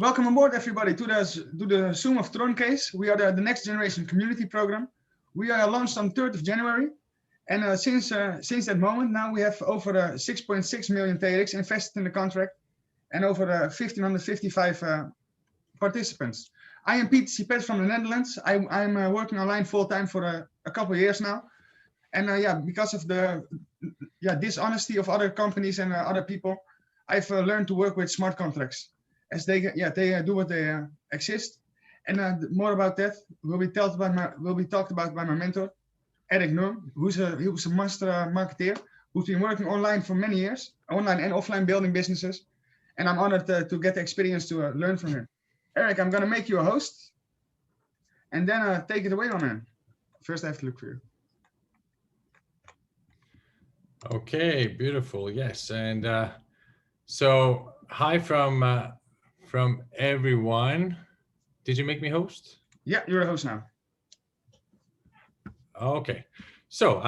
Welcome aboard, everybody, to the Zoom of TronCase. We are the next generation community program. We are launched on 3rd of January. And since that moment, now we have over 6.6 million TRX invested in the contract and over 1,555 participants. I am Pieter Pet from the Netherlands. I'm working online full-time for a couple of years now. And because of the dishonesty of other companies and other people, I've learned to work with smart contracts. As they do what they exist, and more about that will be talked about by my mentor, Eric Noor, who's a master marketeer who's been working online for many years, online and offline building businesses, and I'm honored to get the experience to learn from him. Eric, I'm gonna make you a host, and then take it away, my man. First, I have to look for you. Okay, beautiful. Yes, and so hi from everyone. Did you make me host? Yeah, you're a host now. Okay. So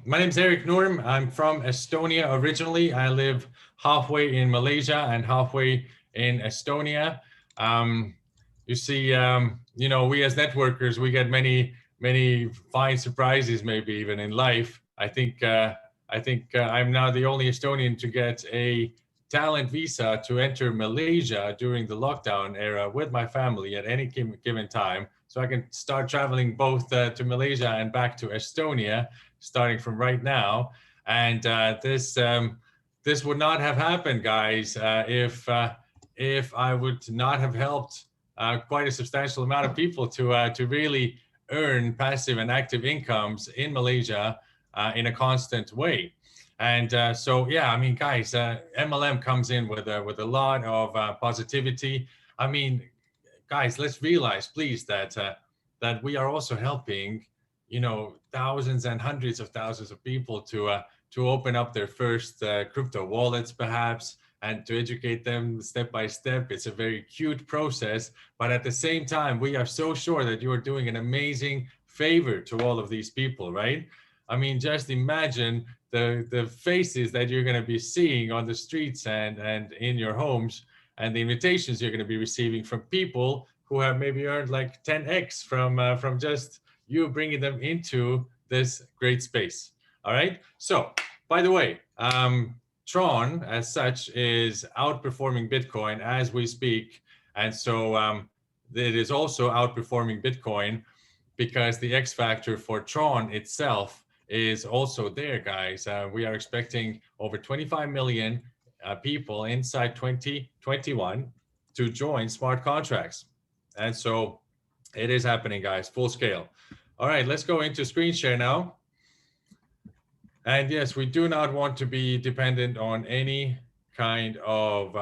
my name is Eric Noor. I'm from Estonia originally. I live halfway in Malaysia and halfway in Estonia. You see, you know, we as networkers, we get many fine surprises, maybe even in life. I think I'm now the only Estonian to get a talent visa to enter Malaysia during the lockdown era with my family at any given time. So I can start traveling both to Malaysia and back to Estonia, starting from right now. And this would not have happened, guys, if I would not have helped quite a substantial amount of people to really earn passive and active incomes in Malaysia in a constant way. And so, yeah, I mean, guys, MLM comes in with a lot of positivity. I mean, guys, let's realize, please, that we are also helping, you know, thousands and hundreds of thousands of people to open up their first crypto wallets, perhaps, and to educate them step by step. It's a very cute process, but at the same time, we are so sure that you are doing an amazing favor to all of these people, right? I mean, just imagine the faces that you're going to be seeing on the streets and in your homes, and the invitations you're going to be receiving from people who have maybe earned like 10x from just you bringing them into this great space. All right. So, by the way, Tron as such is outperforming Bitcoin as we speak, and so it is also outperforming Bitcoin because the X factor for Tron itself is also there, guys. We are expecting over 25 million people inside 2021 to join smart contracts. And so it is happening, guys, full scale. All right, let's go into screen share now. And yes, we do not want to be dependent on any kind of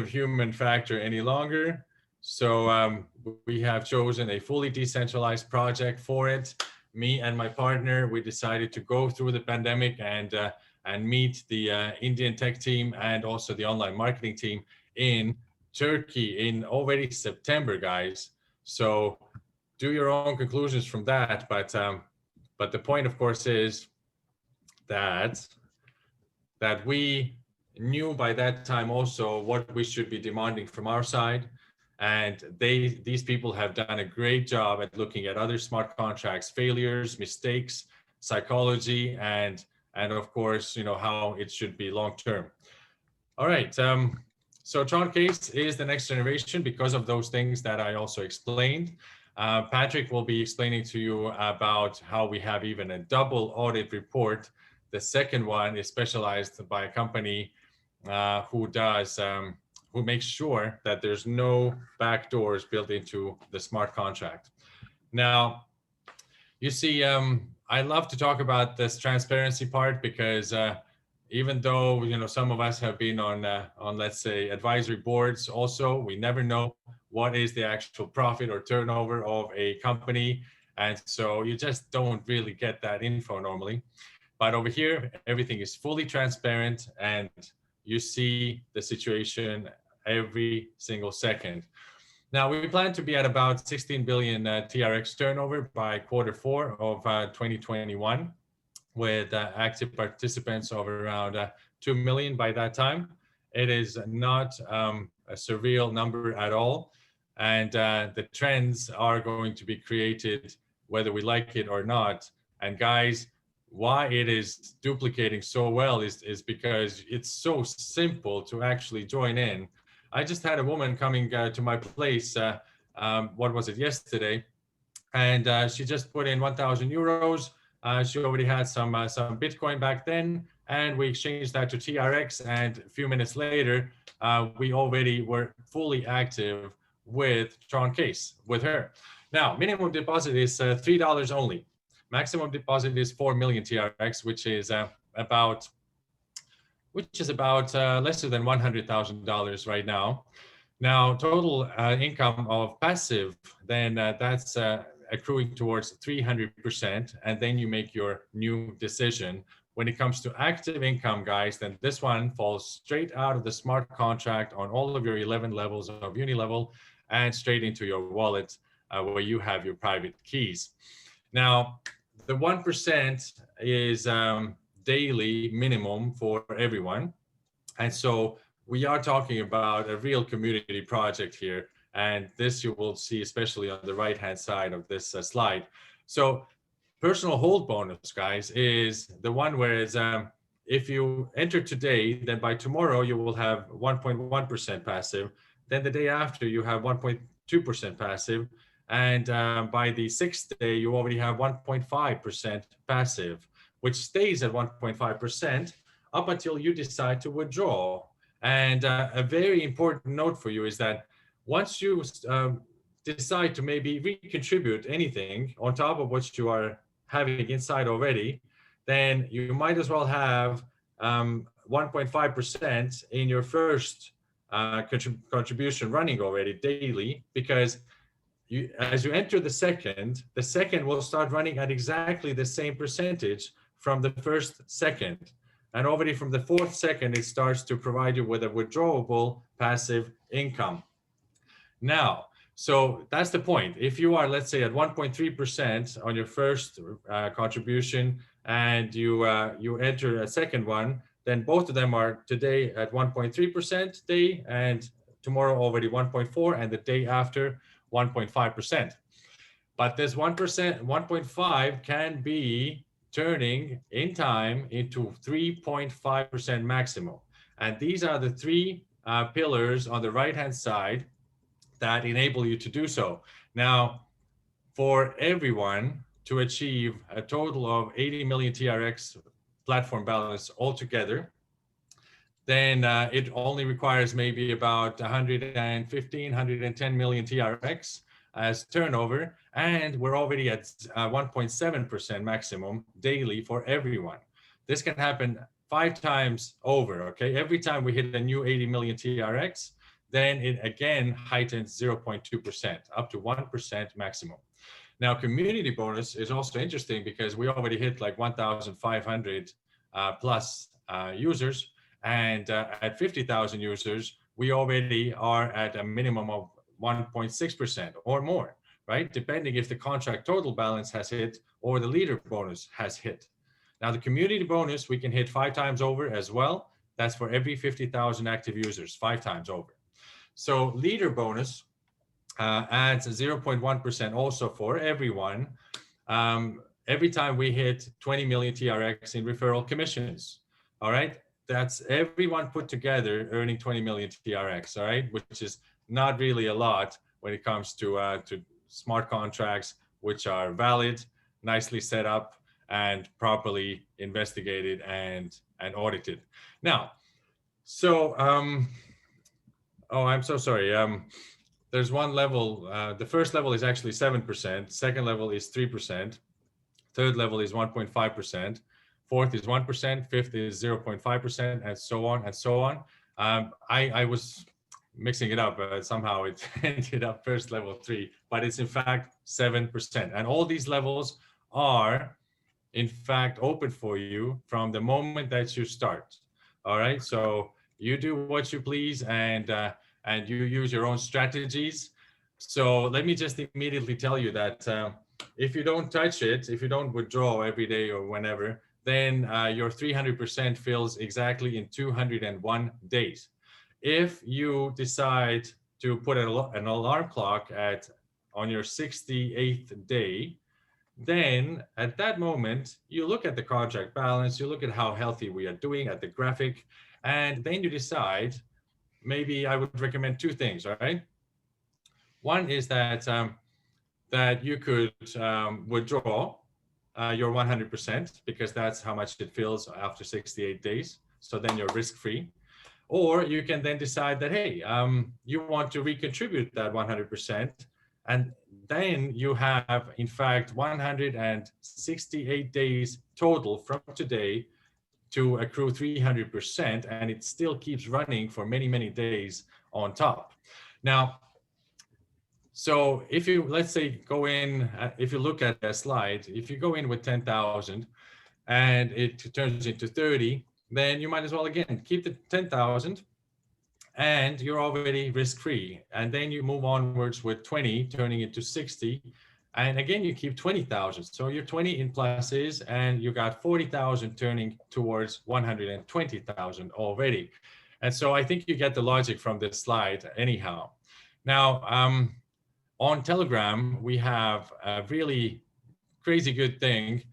human factor any longer. So we have chosen a fully decentralized project for it. Me and my partner, we decided to go through the pandemic and meet the Indian tech team and also the online marketing team in Turkey in already September, guys. So do your own conclusions from that. But the point, of course, is that we knew by that time also what we should be demanding from our side. And these people have done a great job at looking at other smart contracts, failures, mistakes, psychology, and of course, you know, how it should be long-term. All right, so TronCase is the next generation because of those things that I also explained. Patrick will be explaining to you about how we have even a double audit report. The second one is specialized by a company who makes sure that there's no back doors built into the smart contract. Now, you see, I love to talk about this transparency part because even though, you know, some of us have been on let's say advisory boards also, we never know what is the actual profit or turnover of a company. And so you just don't really get that info normally. But over here, everything is fully transparent and you see the situation every single second. Now, we plan to be at about 16 billion TRX turnover by Q4 of 2021, with active participants of around 2 million by that time. It is not a surreal number at all. And the trends are going to be created whether we like it or not. And guys, why it is duplicating so well is because it's so simple to actually join in. I just had a woman coming to my place, what was it, yesterday, and she just put in 1,000 euros. She already had some Bitcoin back then, and we exchanged that to TRX. And a few minutes later, we already were fully active with TronCase with her. Now, minimum deposit is $3 only. Maximum deposit is 4 million TRX, which is about lesser than $100,000 right now. Now, total income of passive, then that's accruing towards 300%, and then you make your new decision. When it comes to active income, guys, then this one falls straight out of the smart contract on all of your 11 levels of uni level and straight into your wallet where you have your private keys. Now, the 1% is daily minimum for everyone. And so we are talking about a real community project here. And this you will see, especially on the right-hand side of this slide. So personal hold bonus, guys, is the one where if you enter today, then by tomorrow you will have 1.1% passive. Then the day after you have 1.2% passive. And by the 6th day, you already have 1.5% passive, which stays at 1.5% up until you decide to withdraw. And a very important note for you is that once you decide to maybe recontribute anything on top of what you are having inside already, then you might as well have 1.5% in your first contribution running already daily, because as you enter the second will start running at exactly the same percentage from the first second. And already from the 4th second, it starts to provide you with a withdrawable passive income. Now, so that's the point. If you are, let's say, at 1.3% on your first contribution, and you enter a second one, then both of them are today at 1.3% day, and tomorrow already 1.4%, and the day after 1.5%. But this 1%, 1.5 can be turning in time into 3.5% maximum. And these are the three pillars on the right-hand side that enable you to do so. Now, for everyone to achieve a total of 80 million TRX platform balance altogether, then it only requires maybe about 115, 110 million TRX as turnover, and we're already at 1.7% maximum daily for everyone. This can happen 5 times over, okay? Every time we hit a new 80 million TRX, then it again heightens 0.2%, up to 1% maximum. Now, community bonus is also interesting because we already hit like 1,500 plus users, and at 50,000 users, we already are at a minimum of 1.6% or more, right? Depending if the contract total balance has hit or the leader bonus has hit. Now, the community bonus, we can hit 5 times over as well. That's for every 50,000 active users, 5 times over. So leader bonus adds 0.1% also for everyone every time we hit 20 million TRX in referral commissions. All right, that's everyone put together earning 20 million TRX. All right, which is not really a lot when it comes to smart contracts, which are valid, nicely set up, and properly investigated and audited. Now, so oh, I'm so sorry. There's one level. The first level is actually 7%. Second level is 3%. Third level is 1.5%. Fourth is 1%. Fifth is 0.5%, and so on and so on. I was mixing it up. Somehow it ended up first level 3, but it's in fact 7%. And all these levels are in fact open for you from the moment that you start. All right. So you do what you please, and you use your own strategies. So let me just immediately tell you that if you don't touch it, if you don't withdraw every day or whenever, then your 300% fills exactly in 201 days. if you decide to put an alarm clock on your 68th day, then at that moment, you look at the contract balance, you look at how healthy we are doing at the graphic, and then you decide, maybe I would recommend two things, all right? One is that that you could withdraw your 100% because that's how much it feels after 68 days. So then you're risk-free. Or you can then decide that, hey, you want to recontribute that 100%. And then you have, in fact, 168 days total from today to accrue 300%. And it still keeps running for many, many days on top. Now, so if you, let's say, go in, if you look at a slide, if you go in with 10,000 and it turns into 30, then you might as well, again, keep the 10,000 and you're already risk-free. And then you move onwards with 20, turning into 60. And again, you keep 20,000. So you're 20 in pluses and you got 40,000 turning towards 120,000 already. And so I think you get the logic from this slide anyhow. Now, on Telegram, we have a really crazy good thing,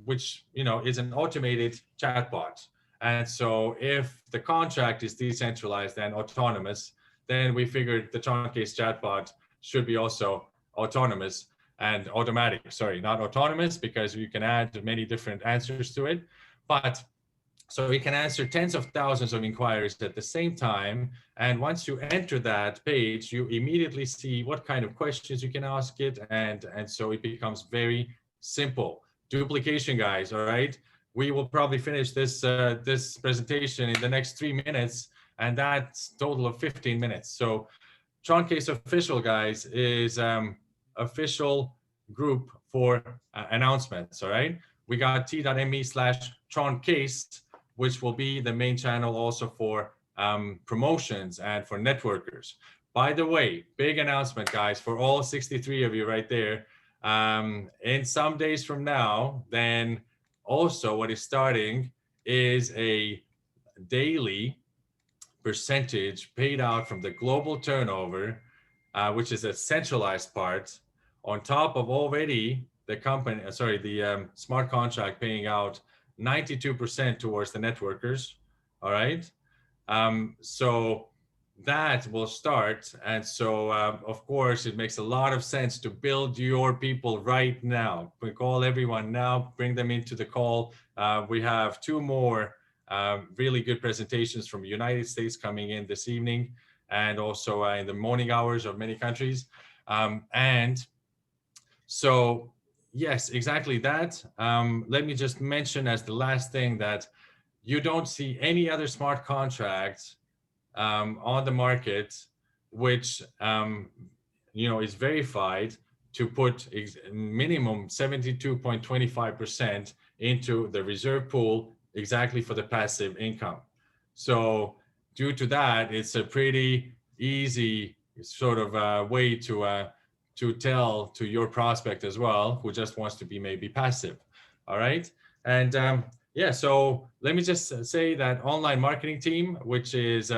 which is an automated chatbot. And so if the contract is decentralized and autonomous, then we figured the TronCase chatbot should be also autonomous and automatic. Sorry, not autonomous, because you can add many different answers to it. But so it can answer tens of thousands of inquiries at the same time. And once you enter that page, you immediately see what kind of questions you can ask it. And so it becomes very simple. Duplication, guys, all right? We will probably finish this this presentation in the next 3 minutes, and that's a total of 15 minutes. So TronCase Official, guys, is official group for announcements, all right? We got t.me/TronCase, which will be the main channel also for promotions and for networkers. By the way, big announcement, guys, for all 63 of you right there. In some days from now, then also what is starting is a daily percentage paid out from the global turnover, which is a centralized part, on top of already the company, the smart contract paying out 92% towards the networkers, all right? So that will start. And so, of course, it makes a lot of sense to build your people right now. We call everyone now, bring them into the call. We have two more really good presentations from the United States coming in this evening, and also in the morning hours of many countries. And so, yes, exactly that. Let me just mention as the last thing that you don't see any other smart contracts on the market which is verified to put minimum 72.25% into the reserve pool exactly for the passive income. So due to that, it's a pretty easy sort of way to tell to your prospect as well, who just wants to be maybe passive. All right. And yeah, so let me just say that online marketing team, which is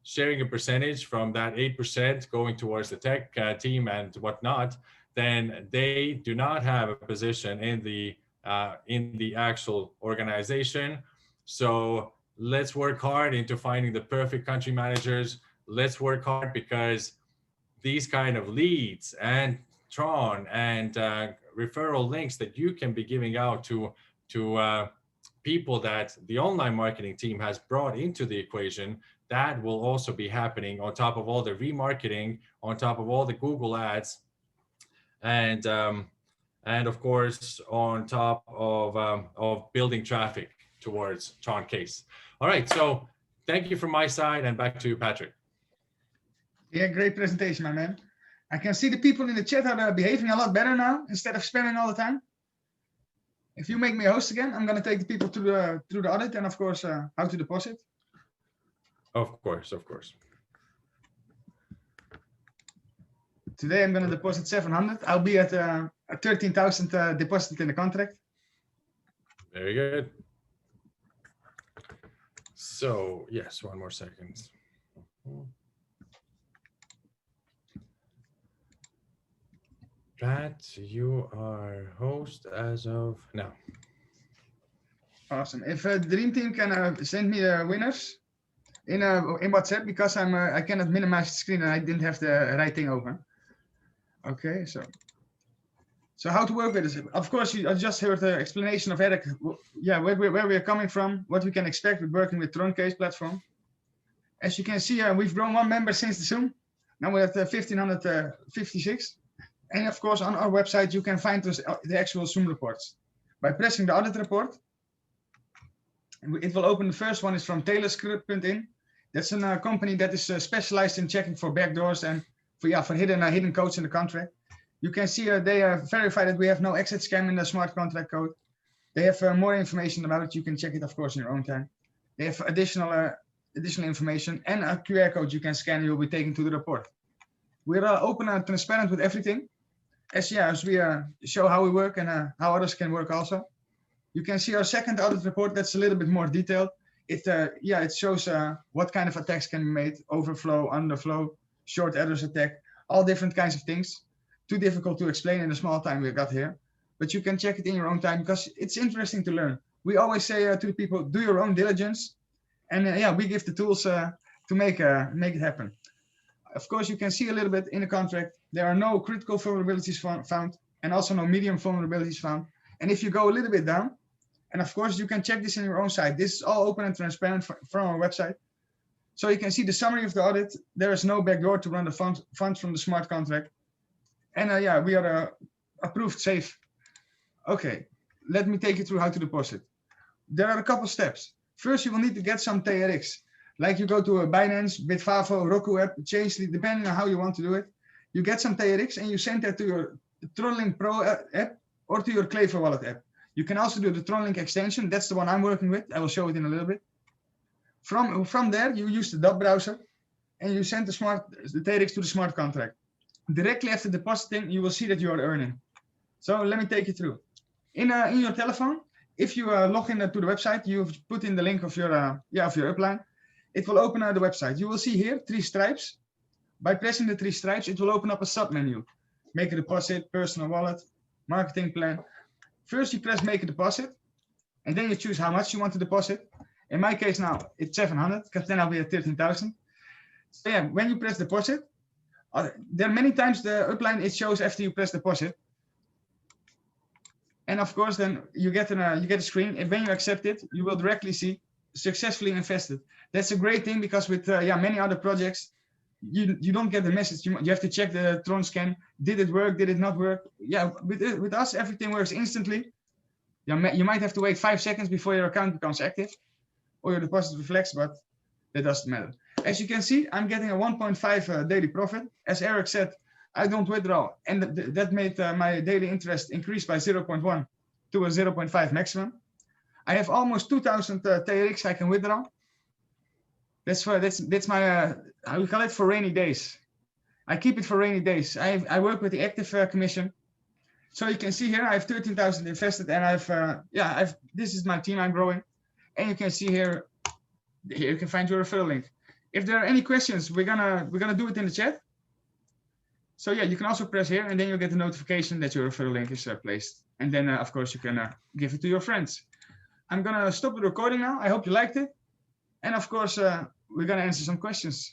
sharing a percentage from that 8% going towards the tech team and whatnot, then they do not have a position in the actual organization. So let's work hard into finding the perfect country managers. Let's work hard, because these kind of leads and Tron and referral links that you can be giving out to people that the online marketing team has brought into the equation, that will also be happening on top of all the remarketing, on top of all the Google ads, and of course on top of building traffic towards TronCase. All right, so thank you from my side, and back to you, Patrick. Yeah, great presentation, my man. I can see the people in the chat are behaving a lot better now, instead of spamming all the time. If you make me a host again, I'm going to take the people through the audit, and of course, how to deposit. Of course, of course. Today, I'm going to deposit 700. I'll be at 13,000 deposit in the contract. Very good. So yes, one more second. That you are host as of now. Awesome. If Dream Team can send me the winners in WhatsApp, because I cannot minimize the screen and I didn't have the right thing open. Okay, so how to work with this? Of course, I just heard the explanation of Eric. Yeah, where we are coming from, what we can expect with working with TronCase platform. As you can see, we've grown 1 member since the Zoom. Now we're at 1,556. And of course, on our website, you can find the actual Zoom reports. By pressing the audit report, it will open. The first one is from TaylorScript.in. That's a company that is specialized in checking for backdoors and for hidden codes in the contract. You can see they verify that we have no exit scam in the smart contract code. They have more information about it. You can check it, of course, in your own time. They have additional information and a QR code you can scan. You'll be taken to the report. We're open and transparent with everything. As we show how we work and how others can work also. You can see our second audit report. That's a little bit more detailed. It shows what kind of attacks can be made: overflow, underflow, short address attack, all different kinds of things. Too difficult to explain in the small time we got here, but you can check it in your own time because it's interesting to learn. We always say to the people, do your own diligence, and we give the tools to make it happen. Of course, you can see a little bit in the contract. There are no critical vulnerabilities found, and also no medium vulnerabilities found. And if you go a little bit down, and of course, you can check this in your own site. This is all open and transparent from our website. So you can see the summary of the audit. There is no backdoor to run the funds from the smart contract. And we are approved safe. Okay, let me take you through how to deposit. There are a couple steps. First, you will need to get some TRX. Like you go to a Binance, Bitfavo, Roku app, Chasely, depending on how you want to do it. You get some TRX and you send that to your TronLink Pro app or to your Claver Wallet app. You can also do the TronLink extension. That's the one I'm working with. I will show it in a little bit. From there, you use the dot browser and you send the TRX to the smart contract. Directly after depositing, you will see that you are earning. So let me take you through. In your telephone, if you log in to the website, you've put in the link of your upline. It will open the website. You will see here 3 stripes. By pressing the 3 stripes, it will open up a sub-menu. Make a deposit, personal wallet, marketing plan. First, you press make a deposit, and then you choose how much you want to deposit. In my case now, it's 700, because then I'll be at 13,000. So when you press deposit, there are many times the upline it shows after you press deposit. And of course, then you get a screen, and when you accept it, you will directly see successfully invested. That's a great thing because with many other projects, you don't get the message. You have to check the Tron scan. Did it work? Did it not work? Yeah, with us, everything works instantly. You might have to wait 5 seconds before your account becomes active or your deposit reflects, but that doesn't matter. As you can see, I'm getting a 1.5 daily profit. As Eric said, I don't withdraw, and that made my daily interest increase by 0.1 to a 0.5 maximum. I have almost 2,000 TRX I can withdraw. That's my how we call it, for rainy days. I keep it for rainy days. I work with the active commission. So you can see here I have 13,000 invested, and this is my team I'm growing. And you can see here you can find your referral link. If there are any questions, we're gonna do it in the chat. So you can also press here, and then you'll get the notification that your referral link is placed. And then of course you can give it to your friends. I'm gonna stop the recording now. I hope you liked it. And of course, we're gonna answer some questions.